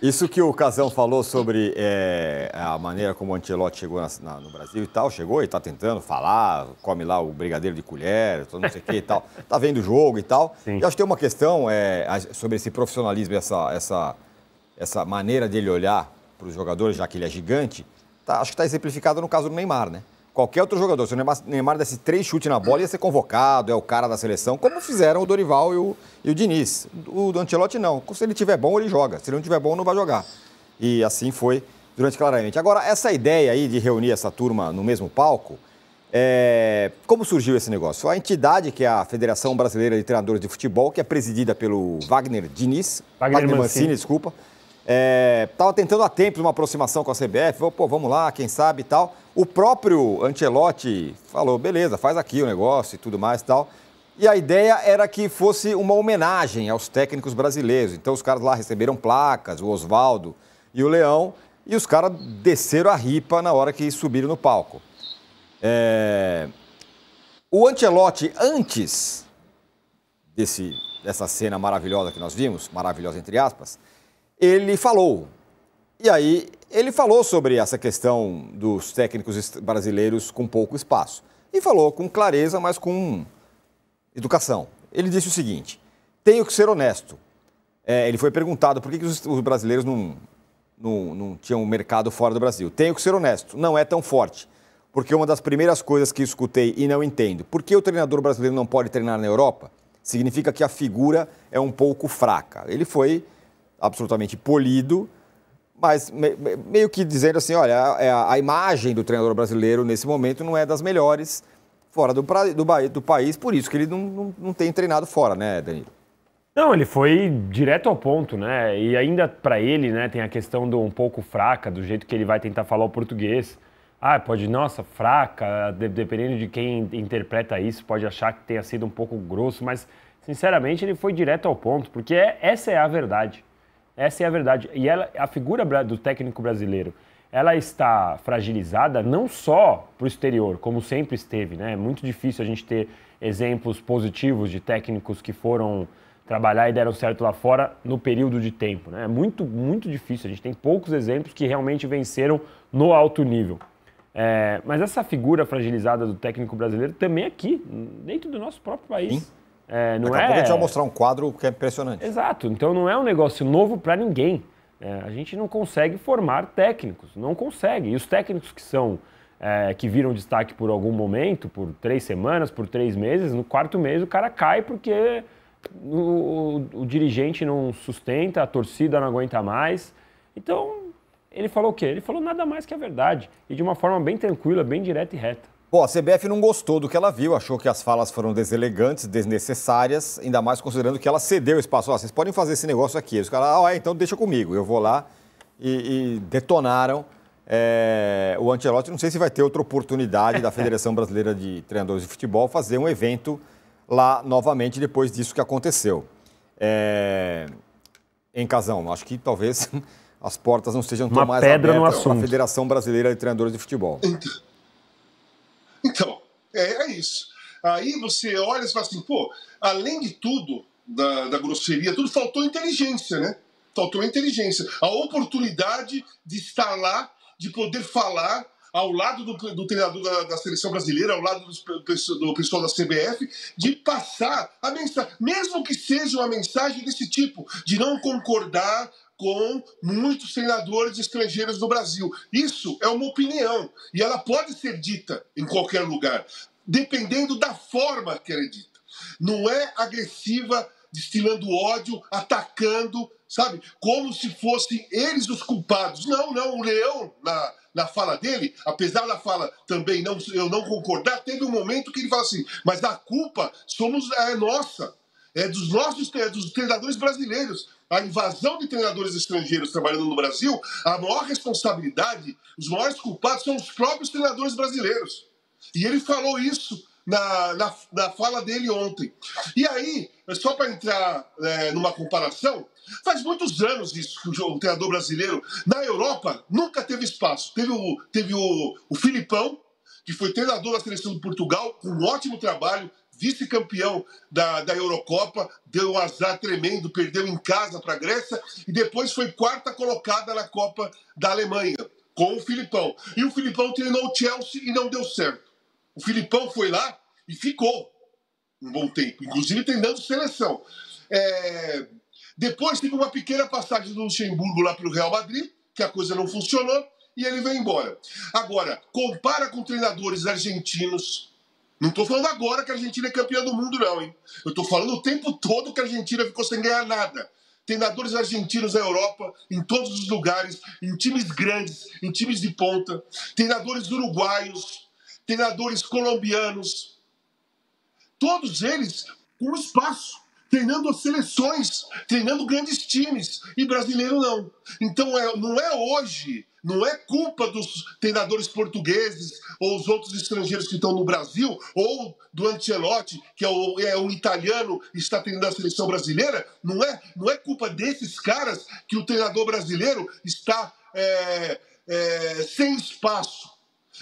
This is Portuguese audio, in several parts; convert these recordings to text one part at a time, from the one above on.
Isso que o Casão falou sobre a maneira como o Ancelotti chegou no Brasil e tal, chegou e está tentando falar, come lá o brigadeiro de colher, não sei o que e tal, tá vendo o jogo e tal. Sim. E acho que tem uma questão sobre esse profissionalismo, essa maneira dele olhar para os jogadores, já que ele é gigante, acho que está exemplificado no caso do Neymar, né? Qualquer outro jogador, se o Neymar desse 3 chutes na bola, ia ser convocado, é o cara da seleção, como fizeram o Dorival e o Diniz. O do Ancelotti não. Se ele tiver bom, ele joga. Se ele não tiver bom, não vai jogar. E assim foi durante claramente. Agora, essa ideia aí de reunir essa turma no mesmo palco, como surgiu esse negócio? A entidade, que é a Federação Brasileira de Treinadores de Futebol, que é presidida pelo Wagner Mancini, desculpa. Estava tentando há tempos uma aproximação com a CBF, vamos lá, quem sabe e tal. O próprio Ancelotti falou, beleza, faz aqui o negócio e tudo mais e tal. E a ideia era que fosse uma homenagem aos técnicos brasileiros. Então os caras lá receberam placas, o Oswaldo e o Leão, e os caras desceram a ripa na hora que subiram no palco. O Ancelotti, antes dessa cena maravilhosa que nós vimos, maravilhosa entre aspas, ele falou. E aí, ele falou sobre essa questão dos técnicos brasileiros com pouco espaço. E falou com clareza, mas com educação. Ele disse o seguinte, tenho que ser honesto. Ele foi perguntado por que os brasileiros não tinham mercado fora do Brasil. Tenho que ser honesto, não é tão forte. Porque uma das primeiras coisas que escutei e não entendo, por que o treinador brasileiro não pode treinar na Europa? Significa que a figura é um pouco fraca. Ele foi absolutamente polido, mas meio que dizendo assim, olha, a imagem do treinador brasileiro nesse momento não é das melhores fora do país, por isso que ele não tem treinado fora, né, Danilo? Não, ele foi direto ao ponto, né? E ainda para ele, né, tem a questão do um pouco fraca, do jeito que ele vai tentar falar o português. Nossa, fraca, dependendo de quem interpreta isso, pode achar que tenha sido um pouco grosso, mas, sinceramente, ele foi direto ao ponto, porque essa é a verdade. Essa é a verdade. E a figura do técnico brasileiro, ela está fragilizada não só para o exterior, como sempre esteve, né? É muito difícil a gente ter exemplos positivos de técnicos que foram trabalhar e deram certo lá fora no período de tempo, né? É muito, muito difícil. A gente tem poucos exemplos que realmente venceram no alto nível. Mas essa figura fragilizada do técnico brasileiro também aqui, dentro do nosso próprio país. Sim. Daqui a pouco a gente vai mostrar um quadro que é impressionante. Exato. Então não é um negócio novo para ninguém. A gente não consegue formar técnicos, não consegue. E os técnicos que viram destaque por algum momento, por 3 semanas, por 3 meses, no 4º mês o cara cai porque o dirigente não sustenta, a torcida não aguenta mais. Então, ele falou o quê? Ele falou nada mais que a verdade. E de uma forma bem tranquila, bem direta e reta. Bom, a CBF não gostou do que ela viu, achou que as falas foram deselegantes, desnecessárias, ainda mais considerando que ela cedeu espaço. Vocês podem fazer esse negócio aqui. Os caras, então deixa comigo. Eu vou lá e detonaram o Ancelotti. Não sei se vai ter outra oportunidade da Federação Brasileira de Treinadores de Futebol fazer um evento lá novamente depois disso que aconteceu. Em Casão, acho que talvez as portas não sejam tão mais abertas para a Federação Brasileira de Treinadores de Futebol. Então, é isso. Aí você olha e fala assim, além de tudo, da grosseria, tudo, faltou inteligência, né? Faltou inteligência. A oportunidade de estar lá, de poder falar ao lado do treinador da seleção brasileira, ao lado do pessoal da CBF, de passar a mensagem, mesmo que seja uma mensagem desse tipo, de não concordar com muitos treinadores estrangeiros do Brasil. Isso é uma opinião e ela pode ser dita em qualquer lugar, dependendo da forma que ela é dita. Não é agressiva, destilando ódio, atacando, sabe? Como se fossem eles os culpados. Não, o Leão, na fala dele, apesar da fala também eu não concordar, teve um momento que ele fala assim, mas a culpa é nossa. Dos treinadores brasileiros. A invasão de treinadores estrangeiros trabalhando no Brasil, a maior responsabilidade, os maiores culpados são os próprios treinadores brasileiros. E ele falou isso na fala dele ontem. E aí, só para entrar numa comparação, faz muitos anos isso que o treinador brasileiro, na Europa, nunca teve espaço. Teve o Filipão, que foi treinador da seleção de Portugal, com um ótimo trabalho, vice-campeão da Eurocopa, deu um azar tremendo, perdeu em casa para a Grécia, e depois foi quarta colocada na Copa da Alemanha, com o Filipão. E o Filipão treinou o Chelsea e não deu certo. O Filipão foi lá e ficou um bom tempo, inclusive treinando seleção. Depois teve uma pequena passagem do Luxemburgo lá para o Real Madrid, que a coisa não funcionou, e ele veio embora. Agora, compara com treinadores argentinos. Não estou falando agora que a Argentina é campeã do mundo, não, hein? Eu estou falando o tempo todo que a Argentina ficou sem ganhar nada. Treinadores argentinos na Europa, em todos os lugares, em times grandes, em times de ponta. Treinadores uruguaios, treinadores colombianos. Todos eles com espaço, treinando as seleções, treinando grandes times. E brasileiro não. Então não é hoje, não é culpa dos treinadores portugueses ou os outros estrangeiros que estão no Brasil, ou do Ancelotti, que é um italiano e está treinando a seleção brasileira. Não é culpa desses caras que o treinador brasileiro está sem espaço.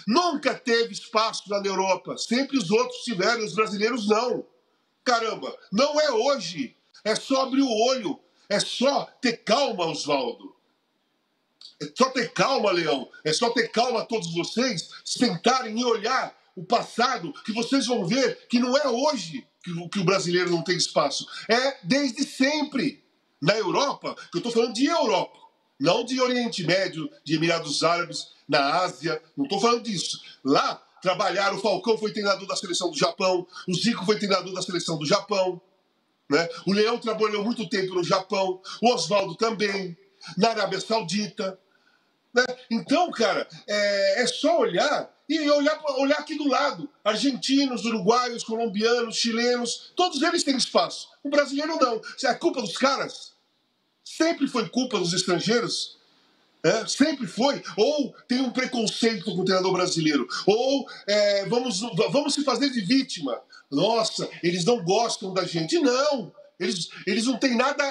Nunca teve espaço na Europa. Sempre os outros tiveram, os brasileiros não. Caramba, não é hoje. É só abrir o olho. É só ter calma, Oswaldo. É só ter calma, Leão. É só ter calma todos vocês, sentarem e olhar o passado, que vocês vão ver que não é hoje que o brasileiro não tem espaço. É desde sempre. Na Europa, que eu estou falando de Europa, não de Oriente Médio, de Emirados Árabes, na Ásia, não estou falando disso. Lá, trabalharam, o Falcão foi treinador da seleção do Japão, o Zico foi treinador da seleção do Japão, né? O Leão trabalhou muito tempo no Japão, o Oswaldo também, na Arábia Saudita. Né? Então, cara, é só olhar e olhar aqui do lado. Argentinos, uruguaios, colombianos, chilenos, todos eles têm espaço. O brasileiro não. É culpa dos caras? Sempre foi culpa dos estrangeiros? Sempre foi. Ou tem um preconceito com o treinador brasileiro. Ou vamos se fazer de vítima. Nossa, eles não gostam da gente. Não. Eles não têm nada,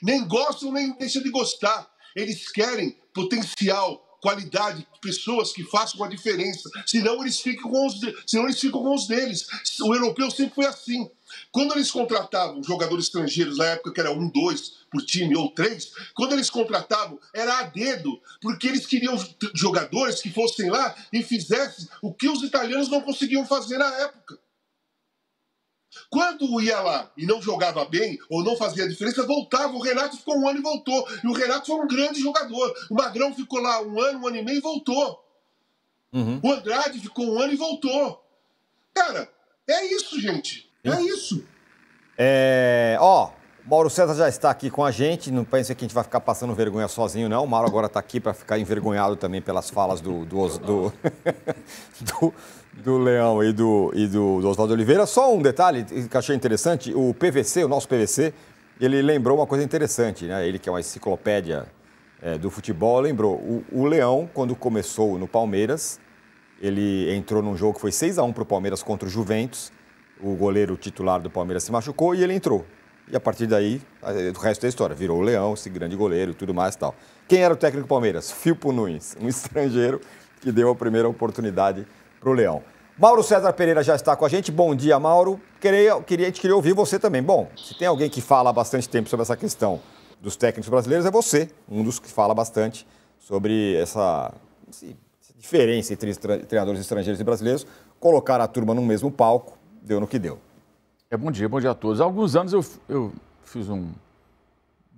nem gostam, nem deixam de gostar. Eles querem potencial, qualidade, pessoas que façam a diferença. Senão eles ficam com os deles. O europeu sempre foi assim. Quando eles contratavam jogadores estrangeiros, na época que era 1, 2 por time, ou 3, quando eles contratavam, era a dedo, porque eles queriam jogadores que fossem lá e fizessem o que os italianos não conseguiam fazer na época. Quando ia lá e não jogava bem, ou não fazia a diferença, voltava. O Renato ficou 1 ano e voltou. E o Renato foi um grande jogador. O Magrão ficou lá 1 ano e meio e voltou. Uhum. O Andrade ficou 1 ano e voltou. Cara, é isso, gente. É isso. Mauro César já está aqui com a gente. Não pense que a gente vai ficar passando vergonha sozinho, não. O Mauro agora está aqui para ficar envergonhado também pelas falas do Leão e do Oswaldo Oliveira. Só um detalhe que eu achei interessante. O PVC, o nosso PVC, ele lembrou uma coisa interessante, né? Ele que é uma enciclopédia do futebol, lembrou. O Leão, quando começou no Palmeiras, ele entrou num jogo que foi 6-1 para o Palmeiras contra o Juventus. O goleiro titular do Palmeiras se machucou e ele entrou. E a partir daí, o resto da história. Virou o Leão, esse grande goleiro e tudo mais e tal. Quem era o técnico do Palmeiras? Filpo Nunes, um estrangeiro que deu a primeira oportunidade para o Leão. Mauro César Pereira já está com a gente. Bom dia, Mauro. A gente queria ouvir você também. Bom, se tem alguém que fala há bastante tempo sobre essa questão dos técnicos brasileiros, é você, um dos que fala bastante sobre essa diferença entre treinadores estrangeiros e brasileiros. Colocar a turma no mesmo palco, deu no que deu. Bom dia a todos. Há alguns anos eu fiz um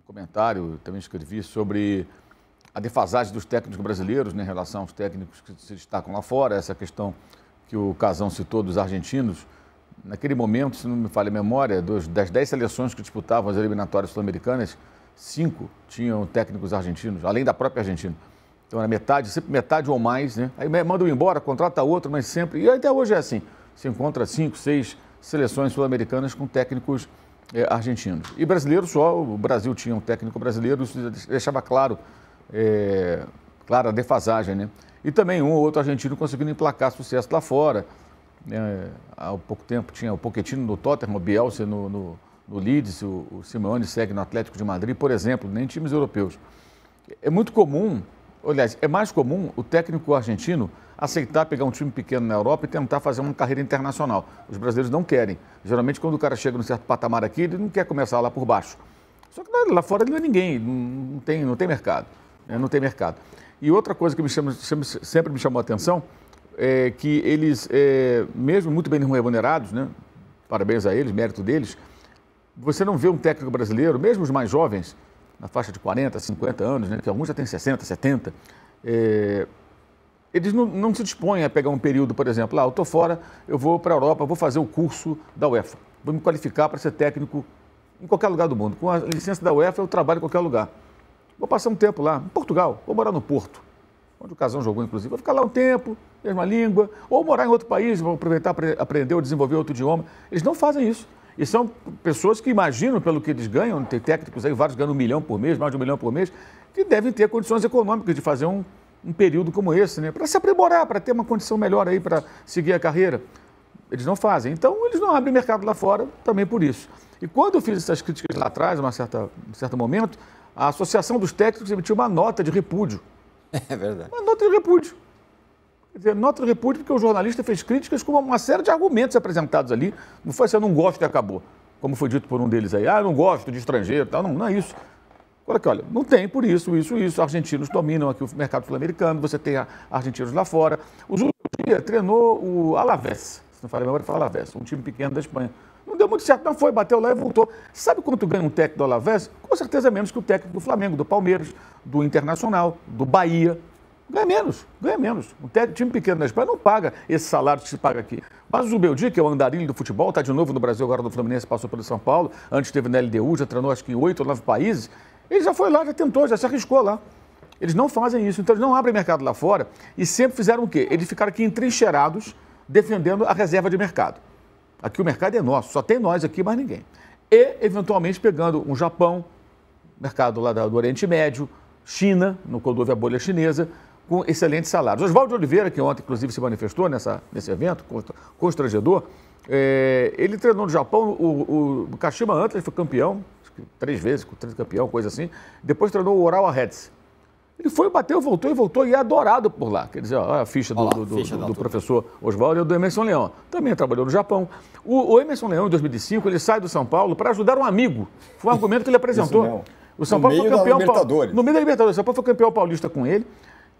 comentário, também escrevi sobre a defasagem dos técnicos brasileiros, né, em relação aos técnicos que se destacam lá fora, essa questão que o Casão citou dos argentinos. Naquele momento, se não me falha a memória, das 10 seleções que disputavam as eliminatórias sul-americanas, 5 tinham técnicos argentinos, além da própria Argentina. Então era metade, sempre metade ou mais, né? Aí mandam embora, contrata outro, mas sempre... E até hoje é assim, se encontra 5, 6 seleções sul-americanas com técnicos argentinos. E brasileiros só, o Brasil tinha um técnico brasileiro, isso deixava claro a defasagem, né? E também um ou outro argentino conseguindo emplacar sucesso lá fora. Há pouco tempo tinha o Pochettino no Tottenham, o Bielsa no Leeds, o Simeone segue no Atlético de Madrid, por exemplo, nem times europeus. É muito comum, aliás, é mais comum o técnico argentino aceitar pegar um time pequeno na Europa e tentar fazer uma carreira internacional. Os brasileiros não querem. Geralmente, quando o cara chega num certo patamar aqui, ele não quer começar lá por baixo. Só que lá fora ele não é ninguém, não tem mercado. Né? Não tem mercado. E outra coisa que sempre me chamou a atenção é que eles, mesmo muito bem remunerados, né? Parabéns a eles, mérito deles, você não vê um técnico brasileiro, mesmo os mais jovens, na faixa de 40, 50 anos, né? Que alguns já têm 60, 70, eles não se dispõem a pegar um período, por exemplo, eu estou fora, eu vou para a Europa, vou fazer o curso da UEFA, vou me qualificar para ser técnico em qualquer lugar do mundo. Com a licença da UEFA, eu trabalho em qualquer lugar. Vou passar um tempo lá, em Portugal, vou morar no Porto, onde o Casão jogou, inclusive. Vou ficar lá um tempo, mesma língua, ou morar em outro país, vou aproveitar para aprender ou desenvolver outro idioma. Eles não fazem isso. E são pessoas que imaginam pelo que eles ganham, tem técnicos aí, vários ganham 1 milhão por mês, mais de 1 milhão por mês, que devem ter condições econômicas de fazer um período como esse, né? Para se aprimorar, para ter uma condição melhor aí, para seguir a carreira. Eles não fazem. Então, eles não abrem mercado lá fora também por isso. E quando eu fiz essas críticas lá atrás, em um certo momento, a Associação dos Técnicos emitiu uma nota de repúdio. É verdade. Uma nota de repúdio. Quer dizer, nota de repúdio porque o jornalista fez críticas com uma série de argumentos apresentados ali. Não foi assim, eu não gosto e acabou. Como foi dito por um deles aí, eu não gosto de estrangeiro, tal. Não é isso. Olha, não tem por isso. Argentinos dominam aqui o mercado sul-americano, você tem argentinos lá fora. O Zubeldia treinou o Alavés, se não falei a memória, foi o Alavés, um time pequeno da Espanha. Não deu muito certo, não foi, bateu lá e voltou. Sabe quanto ganha um técnico do Alavés? Com certeza menos que o técnico do Flamengo, do Palmeiras, do Internacional, do Bahia. Ganha menos. Um time pequeno da Espanha não paga esse salário que se paga aqui. Mas o Zubeldia, que é o andarilho do futebol, está de novo no Brasil, agora no Fluminense, passou pelo São Paulo, antes esteve na LDU, já treinou acho que em 8 ou 9 países. Ele já foi lá, já tentou, já se arriscou lá. Eles não fazem isso, então eles não abrem mercado lá fora e sempre fizeram o quê? Eles ficaram aqui entrincheirados, defendendo a reserva de mercado. Aqui o mercado é nosso, só tem nós aqui, mais ninguém. E, eventualmente, pegando um Japão, mercado lá do Oriente Médio, China, quando houve a bolha chinesa, com excelentes salários. Oswaldo Oliveira, que ontem, inclusive, se manifestou nesse evento, constrangedor, ele treinou no Japão, o Kashima Antlers foi campeão, 3 vezes, campeão, coisa assim. Depois treinou o Urawa Reds. Ele foi, bateu, voltou e é adorado por lá. Quer dizer, olha a ficha do professor Oswaldo e do Emerson Leão. Também trabalhou no Japão. O Emerson Leão, em 2005, ele sai do São Paulo para ajudar um amigo. Foi um argumento que ele apresentou. O São Paulo foi campeão. No meio da Libertadores. O São Paulo foi campeão paulista com ele.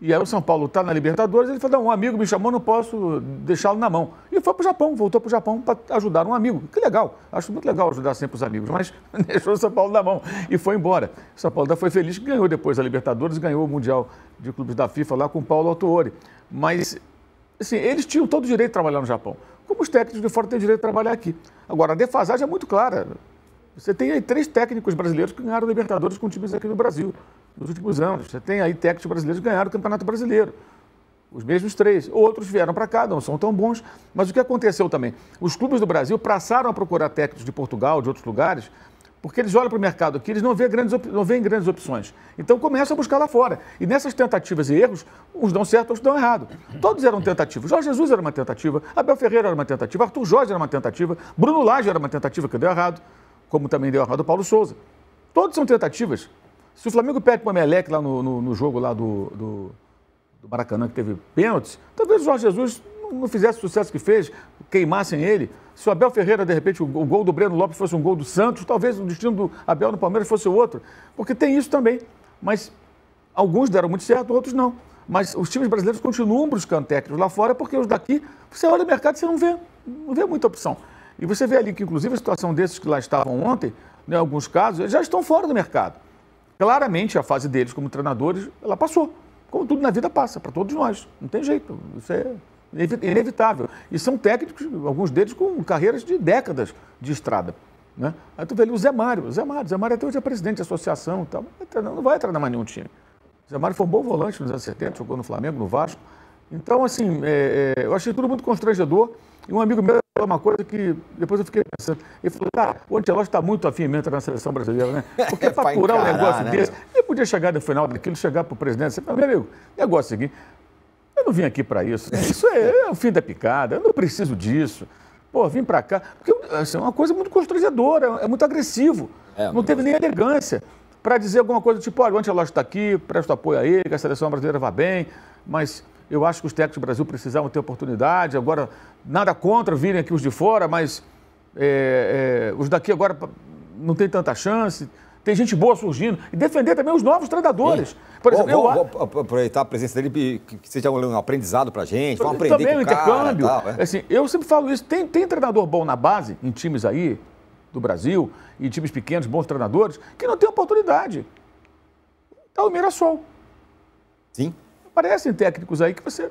E aí o São Paulo está na Libertadores, ele falou, um amigo me chamou, não posso deixá-lo na mão. E foi para o Japão, voltou para o Japão para ajudar um amigo. Que legal, acho muito legal ajudar sempre os amigos, mas deixou o São Paulo na mão e foi embora. O São Paulo foi feliz que ganhou depois a Libertadores, ganhou o Mundial de Clubes da FIFA lá com o Paulo Autuori. Mas, assim, eles tinham todo o direito de trabalhar no Japão, como os técnicos de fora têm direito de trabalhar aqui. Agora, a defasagem é muito clara. Você tem aí 3 técnicos brasileiros que ganharam Libertadores com times aqui no Brasil nos últimos anos. Você tem aí técnicos brasileiros que ganharam o Campeonato Brasileiro. Os mesmos 3. Outros vieram para cá, não são tão bons. Mas o que aconteceu também? Os clubes do Brasil passaram a procurar técnicos de Portugal, de outros lugares, porque eles olham para o mercado aqui, eles não veem grandes opções. Então começam a buscar lá fora. E nessas tentativas e erros, uns dão certo, outros dão errado. Todos eram tentativas. Jorge Jesus era uma tentativa, Abel Ferreira era uma tentativa, Arthur Jorge era uma tentativa, Bruno Lage era uma tentativa que deu errado, como também deu errado o Paulo Souza. Todos são tentativas. Se o Flamengo perde para o Emelec lá no jogo lá do Maracanã, que teve pênaltis, talvez o Jorge Jesus não fizesse o sucesso que fez, queimassem ele. Se o Abel Ferreira, de repente, o gol do Breno Lopes fosse um gol do Santos, talvez o destino do Abel no Palmeiras fosse outro. Porque tem isso também. Mas alguns deram muito certo, outros não. Mas os times brasileiros continuam buscando técnicos lá fora, porque os daqui, você olha o mercado e você não vê muita opção. E você vê ali que, inclusive, a situação desses que lá estavam ontem, em alguns casos, eles já estão fora do mercado. Claramente, a fase deles como treinadores, ela passou. Como tudo na vida passa, para todos nós. Não tem jeito. Isso é inevitável. E são técnicos, alguns deles com carreiras de décadas de estrada. Né? Aí tu vê ali o Zé Mário. O Zé Mário até hoje é presidente de associação e tal. Não vai treinar mais nenhum time. O Zé Mário foi um bom volante nos anos 70, jogou no Flamengo, no Vasco. Então, assim, eu achei tudo muito constrangedor. E um amigo meu falou uma coisa que depois eu fiquei pensando. Ele falou, o Ancelotti está muito afim de entrar na seleção brasileira, né? Porque para curar um negócio desse, ele podia chegar no final daquilo, chegar para o presidente e falar, meu amigo, negócio seguinte, eu não vim aqui para isso. Isso é o fim da picada, eu não preciso disso. Pô, vim para cá. Porque assim, é uma coisa muito constrangedora, é muito agressivo. Não teve nem elegância para dizer alguma coisa tipo, olha, o Ancelotti está aqui, presta apoio a ele, que a seleção brasileira vá bem, mas Eu acho que os técnicos do Brasil precisavam ter oportunidade. Agora, nada contra virem aqui os de fora, mas os daqui agora não tem tanta chance. Tem gente boa surgindo. E defender também os novos treinadores. Por exemplo, vou aproveitar a presença dele, que seja um aprendizado pra gente. Vamos aprender também com o intercâmbio. Tal, Assim, eu sempre falo isso. Tem treinador bom na base, em times aí do Brasil, e times pequenos, bons treinadores, que não tem oportunidade. Tá o Mirassol. Sim. Aparecem técnicos aí que você...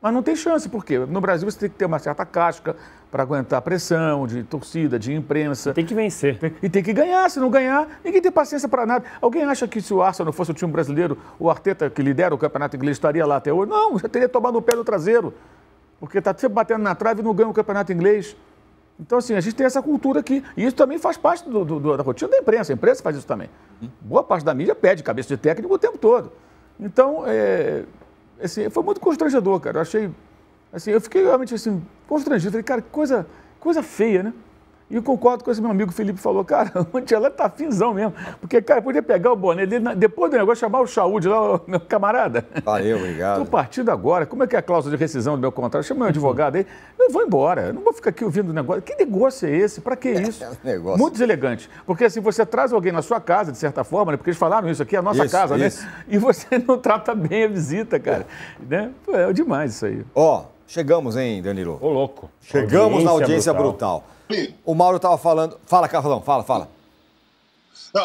Mas não tem chance, por quê? No Brasil você tem que ter uma certa casca para aguentar a pressão de torcida, de imprensa. Tem que vencer. E tem que ganhar. Se não ganhar, ninguém tem paciência para nada. Alguém acha que se o Arsenal fosse o time brasileiro, o Arteta, que lidera o campeonato inglês, estaria lá até hoje? Não, já teria tomado o pé no traseiro. Porque está sempre batendo na trave e não ganha o campeonato inglês. Então, assim, a gente tem essa cultura aqui. E isso também faz parte da rotina da imprensa. A imprensa faz isso também. Boa parte da mídia pede cabeça de técnico o tempo todo. Então, assim, foi muito constrangedor, cara. Eu achei, assim, eu fiquei realmente assim, constrangido. Falei, cara, que coisa feia, né? E eu concordo com esse meu amigo Felipe falou, cara, o Ancelotti tá finzão mesmo. Porque, cara, podia pegar o boné dele, depois do negócio, chamar o Chaúde lá, meu camarada. Valeu, obrigado. Estou partindo agora, como é que é a cláusula de rescisão do meu contrato? Chama meu advogado aí, eu vou embora, eu não vou ficar aqui ouvindo o negócio. Que negócio é esse? Para que isso? Negócio. Muito deselegante. Porque assim, você traz alguém na sua casa, de certa forma, né? Porque eles falaram isso aqui, é a nossa casa, né? E você não trata bem a visita, cara. Né? Pô, é demais isso aí. Ó, chegamos, hein, Danilo? Ô, louco. Chegamos na audiência brutal. O Mauro estava falando... Fala, Carlão, fala.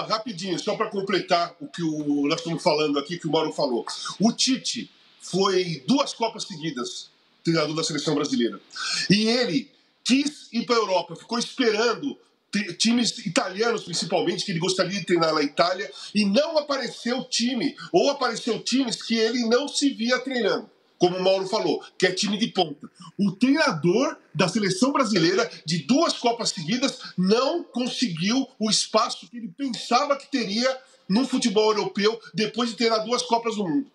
Rapidinho, só para completar o que nós estamos falando aqui, que o Mauro falou. O Tite foi 2 Copas seguidas treinador da seleção brasileira. E ele quis ir para a Europa, ficou esperando times italianos, principalmente, que ele gostaria de treinar na Itália, e não apareceu time, ou apareceu times que ele não se via treinando. Como o Mauro falou, que é time de ponta. O treinador da seleção brasileira, de 2 Copas seguidas, não conseguiu o espaço que ele pensava que teria no futebol europeu depois de treinar 2 Copas do Mundo.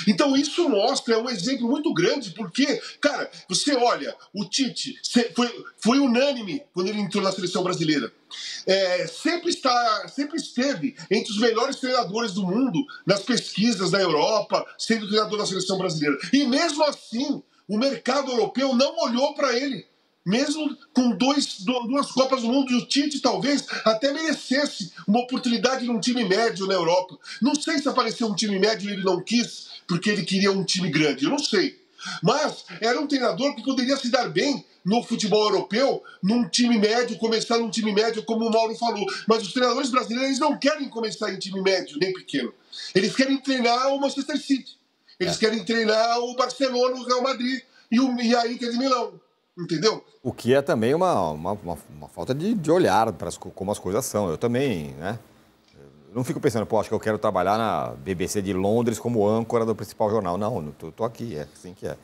Então isso mostra, é um exemplo muito grande, porque, cara, você olha, o Tite foi unânime quando ele entrou na seleção brasileira. Sempre esteve entre os melhores treinadores do mundo nas pesquisas da Europa, sendo treinador da seleção brasileira. E mesmo assim, o mercado europeu não olhou para ele. Mesmo com 2 Copas do Mundo, e o Tite talvez até merecesse uma oportunidade num time médio na Europa. Não sei se apareceu um time médio e ele não quis, porque ele queria um time grande, eu não sei. Mas era um treinador que poderia se dar bem no futebol europeu, num time médio, começar num time médio, como o Mauro falou. Mas os treinadores brasileiros não querem começar em time médio, nem pequeno. Eles querem treinar o Manchester City. Eles querem treinar o Barcelona, o Real Madrid e a Inter de Milão. Entendeu? O que é também uma falta de olhar para como as coisas são. Eu também, né? Eu não fico pensando, acho que eu quero trabalhar na BBC de Londres como âncora do principal jornal. Não, tô aqui, é assim que é.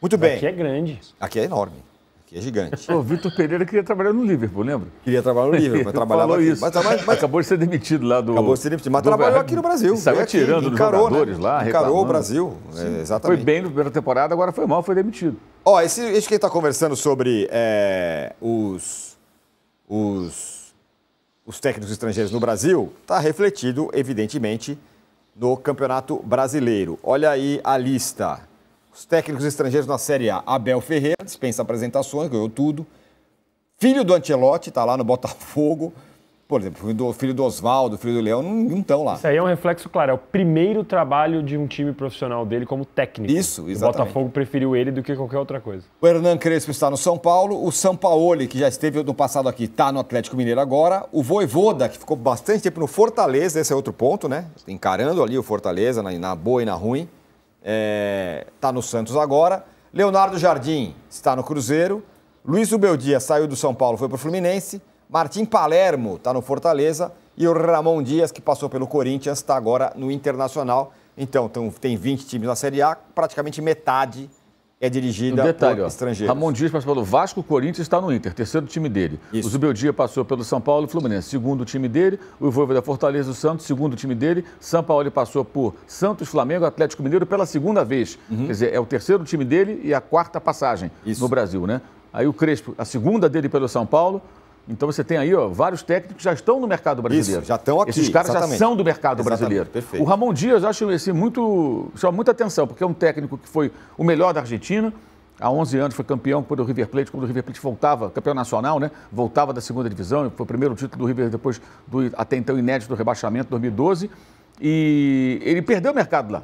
Muito bem. Aqui é grande. Aqui é enorme. Aqui é gigante. O Vitor Pereira queria trabalhar no Liverpool, lembra? Queria trabalhar no Liverpool, mas trabalhava falou aqui. Isso. Mas acabou de ser demitido lá do... Acabou de ser demitido, mas trabalhou aqui no Brasil. Saiu tirando dos jogadores lá, encarou o Brasil, exatamente. Foi bem na primeira temporada, agora foi mal, foi demitido. Ó, esse que está conversando sobre os técnicos estrangeiros no Brasil está refletido, evidentemente, no Campeonato Brasileiro. Olha aí a lista. Os técnicos estrangeiros na Série A. Abel Ferreira, dispensa apresentações, ganhou tudo. Filho do Ancelotti, está lá no Botafogo. Por exemplo, filho do Oswaldo, filho do Leão, não estão lá. Isso aí é um reflexo claro. É o primeiro trabalho de um time profissional dele como técnico. Isso, exatamente. O Botafogo preferiu ele do que qualquer outra coisa. O Hernan Crespo está no São Paulo. O Sampaoli, que já esteve no passado aqui, está no Atlético Mineiro agora. O Vojvoda, que ficou bastante tempo no Fortaleza, esse é outro ponto, né? Encarando ali o Fortaleza, na boa e na ruim. Está no Santos agora. Leonardo Jardim está no Cruzeiro. Luiz Ubeldia saiu do São Paulo, foi para o Fluminense. Martim Palermo está no Fortaleza. E o Ramon Dias, que passou pelo Corinthians, está agora no Internacional. Então, tem 20 times na Série A, praticamente metade é dirigida por estrangeiros. Ramon Dias passou pelo Vasco, o Corinthians está no Inter, terceiro time dele. Isso. O Zubeldia passou pelo São Paulo e Fluminense, segundo time dele. O Vojvoda Fortaleza, o Santos, segundo time dele. Sampaoli passou por Santos, Flamengo, Atlético Mineiro pela segunda vez. Quer dizer, é o terceiro time dele e a 4ª passagem no Brasil, né? Aí o Crespo, a segunda dele pelo São Paulo. Então você tem aí, ó, vários técnicos que já estão no mercado brasileiro. Isso, já estão aqui. Esses caras exatamente. já são do mercado Exatamente, brasileiro. perfeito. O Ramon Dias, eu acho assim, chama muita atenção, porque é um técnico que foi o melhor da Argentina. Há 11 anos foi campeão quando o River Plate, quando o River Plate voltava, campeão nacional, né? Voltava da segunda divisão, foi o primeiro título do River depois do até então inédito do rebaixamento, 2012. E ele perdeu o mercado lá.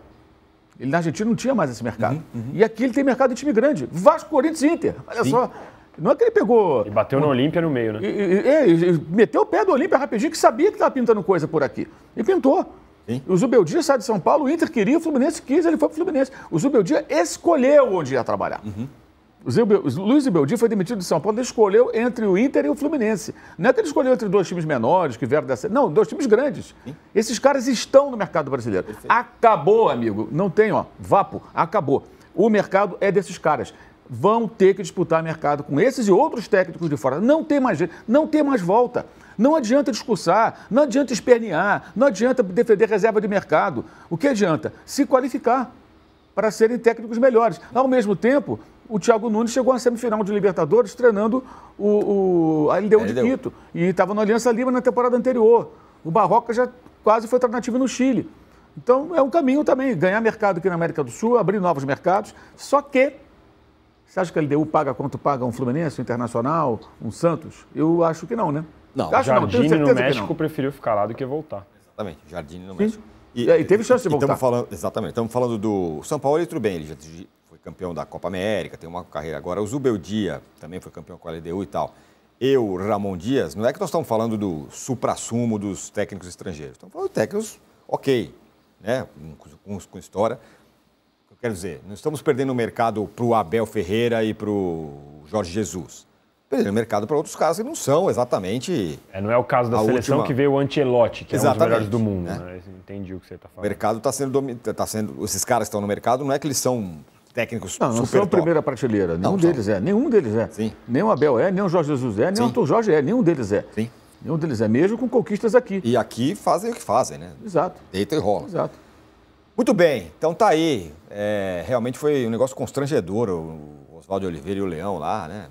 Ele na Argentina não tinha mais esse mercado. E aqui ele tem mercado de time grande. Vasco, Corinthians e Inter. Olha só. Não é que ele pegou... E bateu no Olímpia no meio, né? E meteu o pé do Olímpia rapidinho, que sabia que estava pintando coisa por aqui. E pintou. Sim. O Zubeldia sai de São Paulo, o Inter queria, o Fluminense quis, ele foi pro Fluminense. O Zubeldia escolheu onde ia trabalhar. O Luiz Zubeldia foi demitido de São Paulo, ele escolheu entre o Inter e o Fluminense. Não é que ele escolheu entre dois times menores que vieram dessa... Não, dois times grandes. Sim. Esses caras estão no mercado brasileiro. Perfeito. Acabou, amigo. Não tem, ó, vapo, acabou. O mercado é desses caras. Vão ter que disputar mercado com esses e outros técnicos de fora. Não tem mais jeito, não tem mais volta. Não adianta discursar, não adianta espernear, não adianta defender reserva de mercado. O que adianta? Se qualificar para serem técnicos melhores. Ao mesmo tempo, o Thiago Nunes chegou à semifinal de Libertadores treinando a LDU de Quito. E estava no Aliança Lima na temporada anterior. O Barroca já quase foi alternativo no Chile. Então, é um caminho também, ganhar mercado aqui na América do Sul, abrir novos mercados, só que... Você acha que a LDU paga quanto paga um Fluminense, um Internacional, um Santos? Eu acho que não, né? Não, o Jardine no México preferiu ficar lá do que voltar. Exatamente, Jardine no México. E teve chance de voltar. Estamos falando do São Paulo, e tudo bem, ele já foi campeão da Copa América, tem uma carreira agora. O Zubeldia também foi campeão com a LDU e tal. O Ramon Dias, não é que nós estamos falando do suprassumo dos técnicos estrangeiros. Estamos falando de técnicos ok, né? Com história. Quero dizer, não estamos perdendo o mercado para o Abel Ferreira e para o Jorge Jesus. Perdendo o mercado para outros caras que não são exatamente... não é o caso da seleção que veio o Ancelotti, que é um dos melhores do mundo. Né? Né? Entendi o que você está falando. O mercado está sendo... Esses caras que estão no mercado não é que eles são técnicos super não são top. Primeira prateleira. Nenhum deles é. Nenhum deles é. Sim. Nem o Abel é, nem o Jorge Jesus é, nem o Arthur Jorge é. Nenhum deles é. Sim. Nenhum deles é, mesmo com conquistas aqui. E aqui fazem o que fazem, né? Exato. Deita e rola. Exato. Muito bem, então tá aí. Realmente foi um negócio constrangedor, o Oswaldo Oliveira e o Leão lá, né?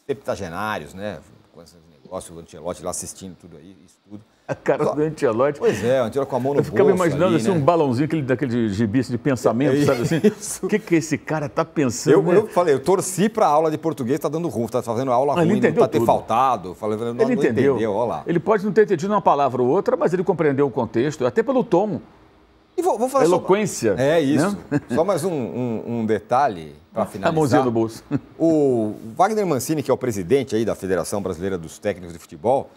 Septagenários, né? Com esse negócio, o Ancelotti lá assistindo tudo aí, isso tudo. A cara do Ancelotti. Pois é, o Ancelotti com a mão no bolso. Eu ficava imaginando ali, assim, né? um balãozinho daquele gibi de pensamento, sabe assim? O que esse cara tá pensando? Eu falei, eu torci pra aula de português, tá dando ruim, tá fazendo aula ruim, não tá ter faltado. Falei, não entendeu, olha lá. Ele pode não ter entendido uma palavra ou outra, mas ele compreendeu o contexto, até pelo tom. E vou falar eloquência. É isso. Né? Só mais um detalhe para finalizar. A mãozinha no bolso. O Wagner Mancini, que é o presidente aí da Federação Brasileira dos Técnicos de Futebol,